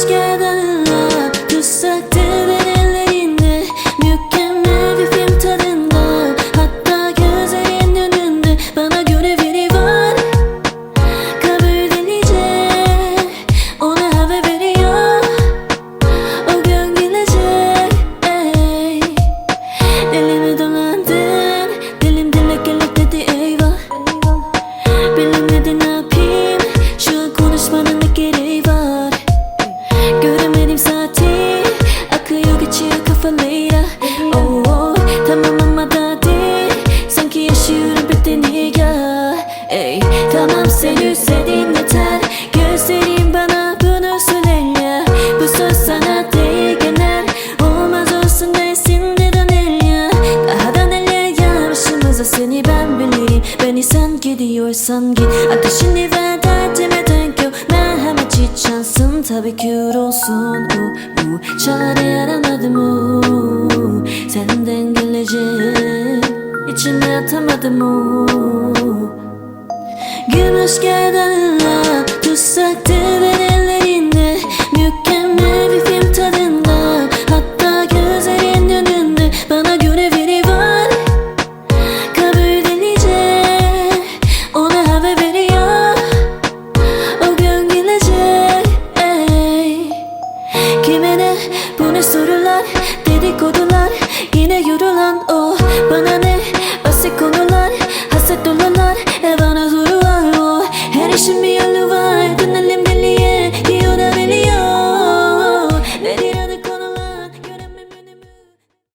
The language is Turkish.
gerdanla tutsaktı ben ellerinde, mükemmel bir film tadında. Hatta gözlerin önünde bana göre biri var, kabul edilecek, ona haber veriyor. O gün gelecek, ey. Dilimi dolandın, dilim dile gelip dedi eyvah. Bilemedi ne yapayım, şu an konuşmanın ne gereği var. Göremedim saati, akıyor geçiyor kafalara. Oh, oh, tamam ama daha değil, sanki yaşıyorum bir deneyga. Ey, tamam seni özledim yeter, gözlerim bana bunu söyler ya. Bu söz sana değil genel, olmaz olsun desin de döner ya. Daha da neler ya başımıza, seni ben bileyim. Beni sen gidiyorsan git, ateşini ver derdime denk yok. Merhamet hiç şansın tabii kör olsun. Çare aramadım, senden gelecek, içime atamadım. Gümüş gerdanla tutsaktı ben ellerinde, mükemmel bir film tadında. Hatta gözlerin önünde bana göre biri var, kabul edilecek, ona haber veriyor. O gün gelecek, ey. Kime ne, bu ne sorular, dedikodular, yine yorulan o. Bana ne